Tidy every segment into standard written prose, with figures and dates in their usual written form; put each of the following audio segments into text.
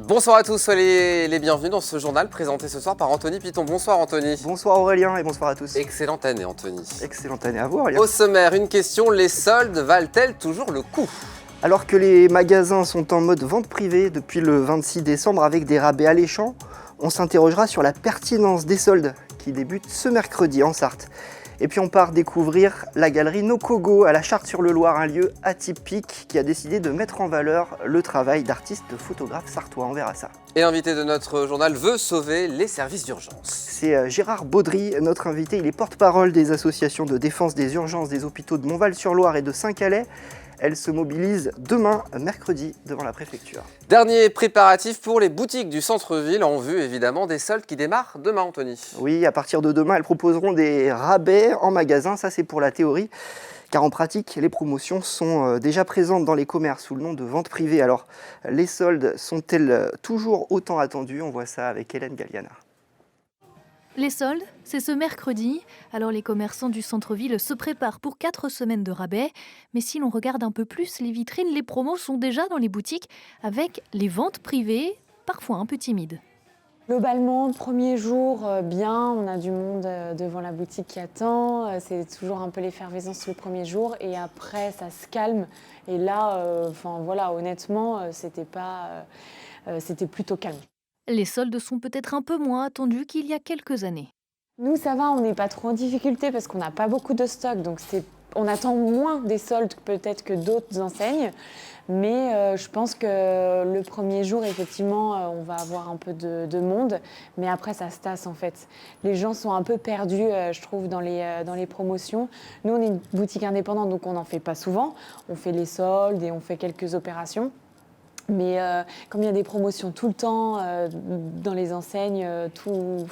Bonsoir à tous, soyez les bienvenus dans ce journal présenté ce soir par Anthony Piton. Bonsoir Anthony. Bonsoir Aurélien et bonsoir à tous. Excellente année Anthony. Excellente année à vous Aurélien. Au sommaire, une question, les soldes valent-elles toujours le coup? Alors que les magasins sont en mode vente privée depuis le 26 décembre avec des rabais alléchants, on s'interrogera sur la pertinence des soldes qui débutent ce mercredi en Sarthe. Et puis on part découvrir la galerie Nokogo à la Charte-sur-le-Loir, un lieu atypique qui a décidé de mettre en valeur le travail d'artistes photographes sartois. On verra ça. Et l'invité de notre journal veut sauver les services d'urgence. C'est Gérard Baudry, notre invité. Il est porte-parole des associations de défense des urgences des hôpitaux de Montval-sur-Loire et de Saint-Calais. Elle se mobilise demain, mercredi, devant la préfecture. Dernier préparatif pour les boutiques du centre-ville en vue évidemment des soldes qui démarrent demain Anthony. Oui, à partir de demain, elles proposeront des rabais en magasin, ça c'est pour la théorie. Car en pratique, les promotions sont déjà présentes dans les commerces sous le nom de vente privée. Alors, les soldes sont-elles toujours autant attendues? On voit ça avec Hélène Galliana. Les soldes, c'est ce mercredi. Alors les commerçants du centre-ville se préparent pour 4 semaines de rabais. Mais si l'on regarde un peu plus les vitrines, les promos sont déjà dans les boutiques avec les ventes privées, parfois un peu timides. Globalement, premier jour, bien, on a du monde devant la boutique qui attend. C'est toujours un peu l'effervescence le premier jour et après ça se calme. Et là, honnêtement, c'était plutôt calme. Les soldes sont peut-être un peu moins attendus qu'il y a quelques années. Nous, ça va, on n'est pas trop en difficulté parce qu'on n'a pas beaucoup de stock, donc on attend moins des soldes peut-être que d'autres enseignes. Mais je pense que le premier jour, effectivement, on va avoir un peu de monde, mais après, ça se tasse en fait. Les gens sont un peu perdus, je trouve, dans les promotions. Nous, on est une boutique indépendante, donc on n'en fait pas souvent. On fait les soldes et on fait quelques opérations. Mais comme il y a des promotions tout le temps dans les enseignes, tous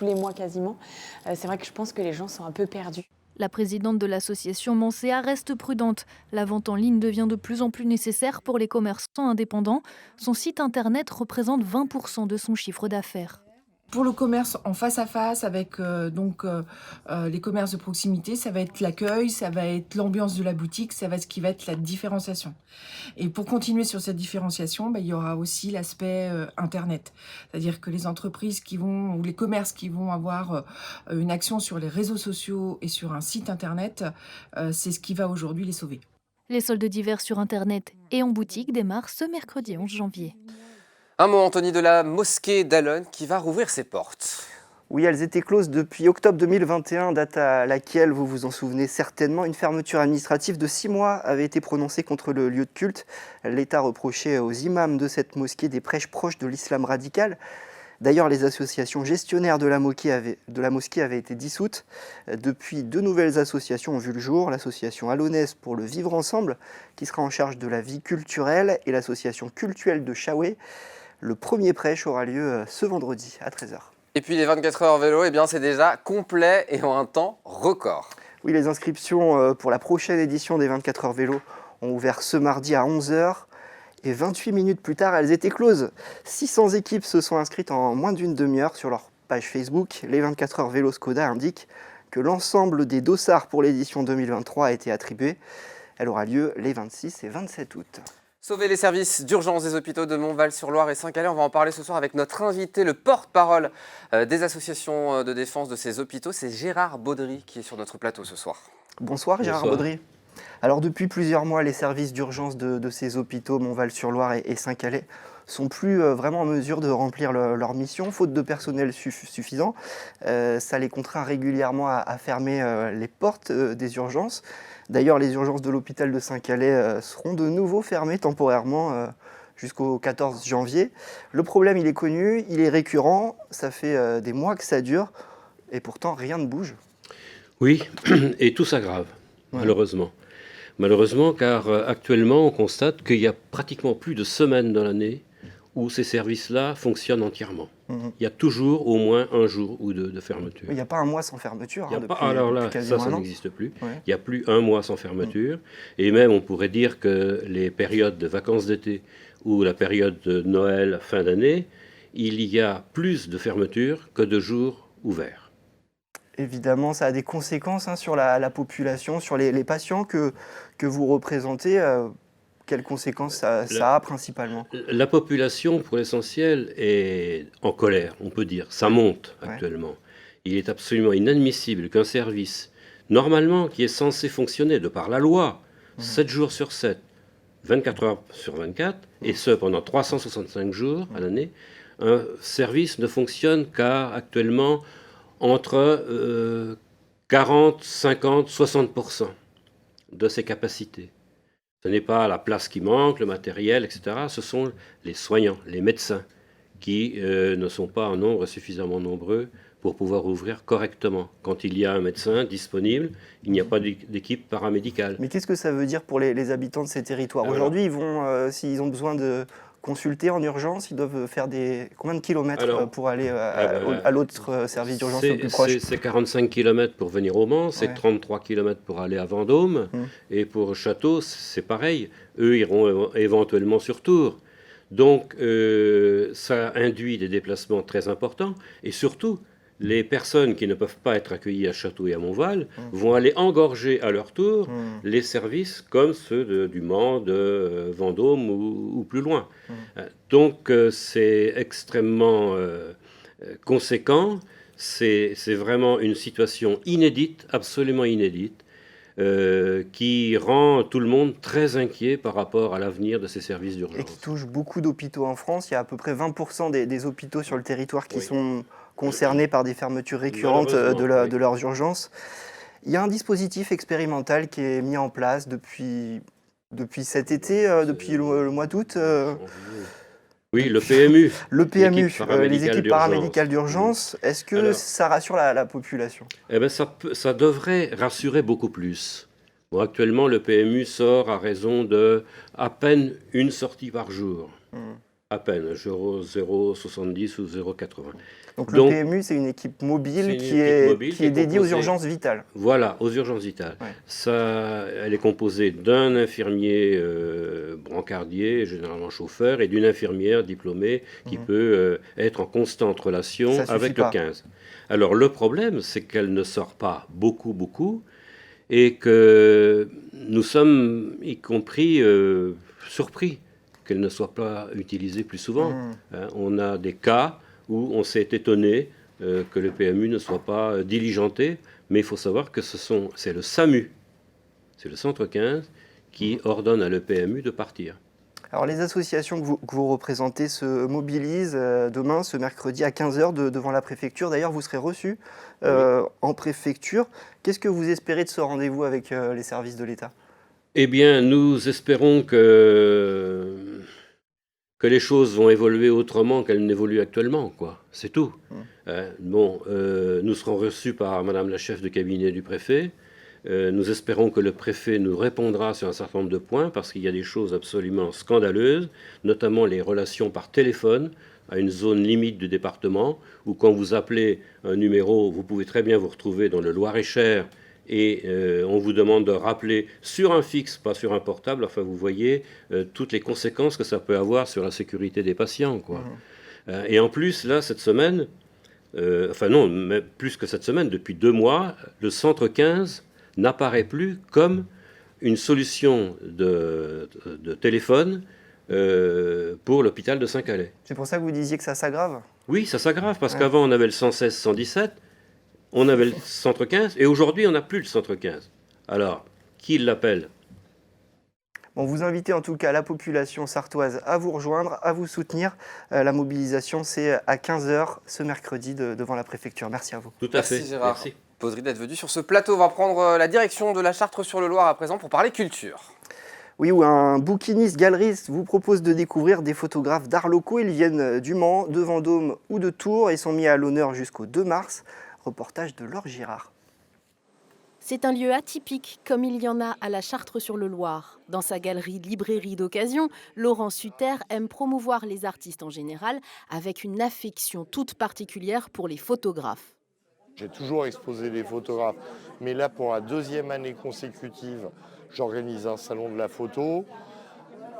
les mois quasiment, c'est vrai que je pense que les gens sont un peu perdus. La présidente de l'association Mancéa reste prudente. La vente en ligne devient de plus en plus nécessaire pour les commerçants indépendants. Son site internet représente 20% de son chiffre d'affaires. Pour le commerce en face à face avec les commerces de proximité, ça va être l'accueil, ça va être l'ambiance de la boutique, ça va être ce qui va être la différenciation. Et pour continuer sur cette différenciation, il y aura aussi l'aspect internet. C'est-à-dire que les entreprises ou les commerces qui vont avoir une action sur les réseaux sociaux et sur un site internet, c'est ce qui va aujourd'hui les sauver. Les soldes d'hiver sur internet et en boutique démarrent ce mercredi 11 janvier. Un mot Anthony de la mosquée d'Allonnes qui va rouvrir ses portes. Oui, elles étaient closes depuis octobre 2021, date à laquelle, vous vous en souvenez certainement, une fermeture administrative de 6 mois avait été prononcée contre le lieu de culte. L'État reprochait aux imams de cette mosquée des prêches proches de l'islam radical. D'ailleurs, les associations gestionnaires de la mosquée avaient été dissoutes. Depuis, 2 nouvelles associations ont vu le jour. L'association Allonnaise pour le vivre ensemble, qui sera en charge de la vie culturelle, et l'association cultuelle de Chaoué. Le premier prêche aura lieu ce vendredi à 13h. Et puis les 24 heures vélo, c'est déjà complet et en un temps record. Oui, les inscriptions pour la prochaine édition des 24 heures vélo ont ouvert ce mardi à 11h. Et 28 minutes plus tard, elles étaient closes. 600 équipes se sont inscrites en moins d'une demi-heure sur leur page Facebook. Les 24 heures vélo Skoda indiquent que l'ensemble des dossards pour l'édition 2023 a été attribué. Elle aura lieu les 26 et 27 août. Sauver les services d'urgence des hôpitaux de Montval-sur-Loire et Saint-Calais, on va en parler ce soir avec notre invité, le porte-parole des associations de défense de ces hôpitaux. C'est Gérard Baudry qui est sur notre plateau ce soir. Bonsoir Gérard Baudry. Alors depuis plusieurs mois, les services d'urgence de ces hôpitaux, Montval-sur-Loire et Saint-Calais, sont plus vraiment en mesure de remplir leur mission, faute de personnel suffisant. Ça les contraint régulièrement à fermer les portes des urgences. D'ailleurs, les urgences de l'hôpital de Saint-Calais seront de nouveau fermées temporairement jusqu'au 14 janvier. Le problème, il est connu, il est récurrent, ça fait des mois que ça dure, et pourtant rien ne bouge. Oui, et tout s'aggrave, malheureusement. Malheureusement, car actuellement, on constate qu'il y a pratiquement plus de semaines dans l'année où ces services-là fonctionnent entièrement. Il y a toujours au moins un jour ou deux de fermeture. Il n'y a pas un mois sans fermeture. Alors là, ça n'existe plus. Ouais. Il n'y a plus un mois sans fermeture. Et même, on pourrait dire que les périodes de vacances d'été ou la période de Noël, fin d'année, il y a plus de fermetures que de jours ouverts. Évidemment, ça a des conséquences sur la population, sur les patients que vous représentez. Quelles conséquences ça a principalement? La population, pour l'essentiel, est en colère, on peut dire. Ça monte Ouais. actuellement. Il est absolument inadmissible qu'un service, normalement, qui est censé fonctionner de par la loi, 7 jours sur 7, 24 heures sur 24, et ce pendant 365 jours à l'année, un service ne fonctionne qu'à actuellement entre 40, 50, 60% de ses capacités. Ce n'est pas la place qui manque, le matériel, etc. Ce sont les soignants, les médecins, qui ne sont pas en nombre suffisamment nombreux pour pouvoir ouvrir correctement. Quand il y a un médecin disponible, il n'y a pas d'équipe paramédicale. Mais qu'est-ce que ça veut dire pour les habitants de ces territoires? Alors. Aujourd'hui, s'ils ont besoin de consulter en urgence, ils doivent faire combien de kilomètres Alors, pour aller ben, à l'autre service d'urgence le plus proche? C'est 45 km pour venir au Mans, c'est Ouais. 33 km pour aller à Vendôme, et pour Château, c'est pareil. Eux iront éventuellement sur Tours. Donc, ça induit des déplacements très importants, et surtout, les personnes qui ne peuvent pas être accueillies à Château et à Montval vont aller engorger à leur tour les services comme ceux du Mans, de Vendôme ou plus loin. Donc c'est extrêmement conséquent, c'est vraiment une situation inédite, absolument inédite, qui rend tout le monde très inquiet par rapport à l'avenir de ces services Et qui d'urgence. touche beaucoup d'hôpitaux en France. Il y a à peu près 20% des hôpitaux sur le territoire qui Oui. sont concernés par des fermetures récurrentes Malheureusement, oui. de leurs urgences. Il y a un dispositif expérimental qui est mis en place depuis cet été, depuis le mois d'août. Oui, le PMU. Le PMU, L'équipe paramédicale les équipes d'urgence. paramédicales d'urgence, est-ce que Alors. ça rassure la population? Eh ben ça devrait rassurer beaucoup plus. Bon, actuellement, le PMU sort à raison de à peine une sortie par jour. À peine, 0,70 ou 0,80. Donc le Donc, PMU, c'est une équipe c'est mobile une qui équipe est mobile qui est dédiée aux composée- urgences vitales. Voilà, aux urgences vitales. Ouais. Elle est composée d'un infirmier brancardier, généralement chauffeur, et d'une infirmière diplômée qui peut être en constante relation Ça suffit avec pas. le 15. Alors le problème, c'est qu'elle ne sort pas beaucoup, et que nous sommes, y compris, surpris qu'elle ne soit pas utilisée plus souvent. Hein, on a des cas où on s'est étonné que le PMU ne soit pas diligenté, mais il faut savoir que c'est le SAMU, c'est le centre 15, qui ordonne à le PMU de partir. Alors les associations que vous représentez se mobilisent demain, ce mercredi à 15h devant la préfecture. D'ailleurs, vous serez reçus en préfecture. Qu'est-ce que vous espérez de ce rendez-vous avec les services de l'État? Eh bien, nous espérons que les choses vont évoluer autrement qu'elles n'évoluent actuellement, quoi. C'est tout. Nous serons reçus par Madame la chef de cabinet du préfet. Nous espérons que le préfet nous répondra sur un certain nombre de points, parce qu'il y a des choses absolument scandaleuses, notamment les relations par téléphone à une zone limite du département, où quand vous appelez un numéro, vous pouvez très bien vous retrouver dans le Loir-et-Cher, et on vous demande de rappeler sur un fixe, pas sur un portable. Enfin, vous voyez toutes les conséquences que ça peut avoir sur la sécurité des patients, quoi. Et en plus, là, cette semaine, mais plus que cette semaine, depuis 2 mois, le centre 15 n'apparaît plus comme une solution de téléphone pour l'hôpital de Saint-Calais. C'est pour ça que vous disiez que ça s'aggrave? Oui, ça s'aggrave, parce qu'avant, on avait le 116, 117, on avait le centre 15, et aujourd'hui, on n'a plus le centre 15. Alors, qui l'appelle? Bon, vous invitez en tout cas la population sartoise à vous rejoindre, à vous soutenir. La mobilisation, c'est à 15h ce mercredi devant la préfecture. Merci à vous. Tout à Merci fait. Gérard Merci. Baudry d'être venu sur ce plateau. On va prendre la direction de la Chartre-sur-le-Loir à présent pour parler culture. Oui, où un bouquiniste galeriste vous propose de découvrir des photographes d'art locaux. Ils viennent du Mans, de Vendôme ou de Tours et sont mis à l'honneur jusqu'au 2 mars. Reportage de Laure Girard. C'est un lieu atypique, comme il y en a à la Chartre-sur-le-Loir. Dans sa galerie Librairie d'occasion, Laurent Sutter aime promouvoir les artistes en général, avec une affection toute particulière pour les photographes. J'ai toujours exposé des photographes, mais là, pour la 2e année consécutive, j'organise un salon de la photo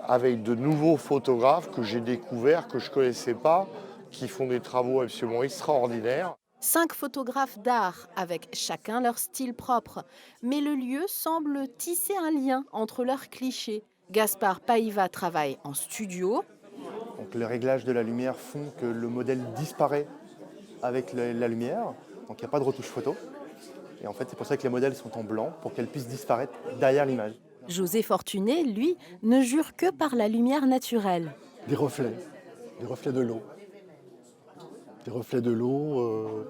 avec de nouveaux photographes que j'ai découverts, que je ne connaissais pas, qui font des travaux absolument extraordinaires. 5 photographes d'art, avec chacun leur style propre. Mais le lieu semble tisser un lien entre leurs clichés. Gaspard Païva travaille en studio. Donc les réglages de la lumière font que le modèle disparaît avec la lumière, donc il n'y a pas de retouche photo. Et en fait, c'est pour ça que les modèles sont en blanc, pour qu'elles puissent disparaître derrière l'image. José Fortuné, lui, ne jure que par la lumière naturelle. Des reflets de l'eau. Des reflets de l'eau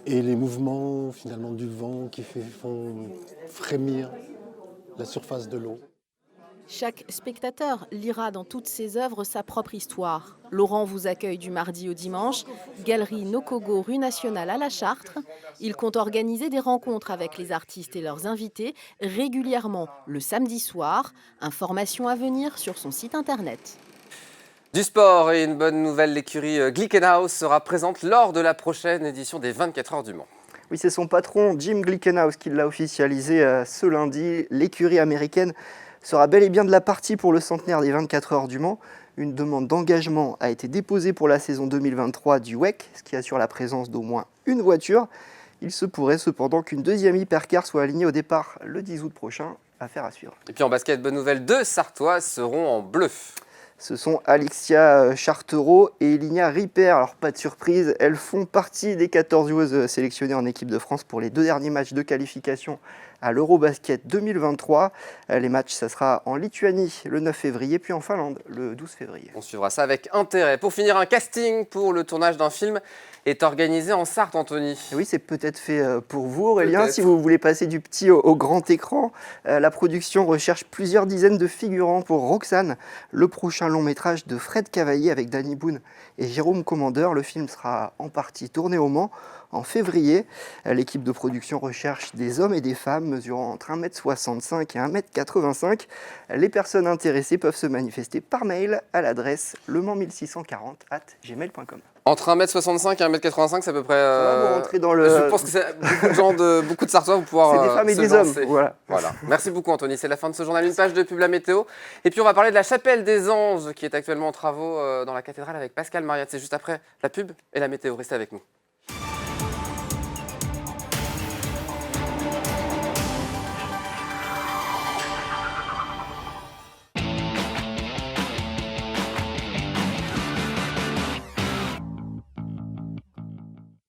et les mouvements finalement du vent qui font frémir la surface de l'eau. Chaque spectateur lira dans toutes ses œuvres sa propre histoire. Laurent vous accueille du mardi au dimanche, Galerie Nokogo, rue Nationale à la Chartre. Il compte organiser des rencontres avec les artistes et leurs invités régulièrement le samedi soir. Informations à venir sur son site internet. Du sport et une bonne nouvelle, l'écurie Glickenhaus sera présente lors de la prochaine édition des 24 heures du Mans. Oui, c'est son patron Jim Glickenhaus qui l'a officialisé ce lundi. L'écurie américaine sera bel et bien de la partie pour le centenaire des 24 heures du Mans. Une demande d'engagement a été déposée pour la saison 2023 du WEC, ce qui assure la présence d'au moins une voiture. Il se pourrait cependant qu'une deuxième hypercar soit alignée au départ le 10 août prochain. Affaire à suivre. Et puis en basket, bonne nouvelle, 2 Sartoises seront en bleu. Ce sont Alexia Chartereau et Elinia Ripper. Alors pas de surprise, elles font partie des 14 joueuses sélectionnées en équipe de France pour les 2 derniers matchs de qualification à l'Eurobasket 2023. Les matchs, ça sera en Lituanie le 9 février, puis en Finlande le 12 février. On suivra ça avec intérêt. Pour finir, un casting pour le tournage d'un film est organisé en Sarthe, Anthony. Et oui, c'est peut-être fait pour vous, Aurélien, si vous voulez passer du petit au grand écran. La production recherche plusieurs dizaines de figurants pour Roxane, le prochain long métrage de Fred Cavaillé avec Danny Boone et Jérôme Commandeur. Le film sera en partie tourné au Mans en février. L'équipe de production recherche des hommes et des femmes mesurant entre 1,65 m et 1,85 m. Les personnes intéressées peuvent se manifester par mail à l'adresse lemans1640@gmail.com. Entre 1,65 m et 1,85 m, c'est à peu près... Vous rentrez dans le... Je pense que c'est beaucoup de Sartois vont pouvoir C'est des femmes et se des lancer. hommes, voilà. Merci beaucoup, Anthony. C'est la fin de ce journal. Une page de pub, la météo. Et puis, on va parler de la Chapelle des Anges, qui est actuellement en travaux dans la cathédrale avec Pascal Mariette. C'est juste après la pub et la météo. Restez avec nous.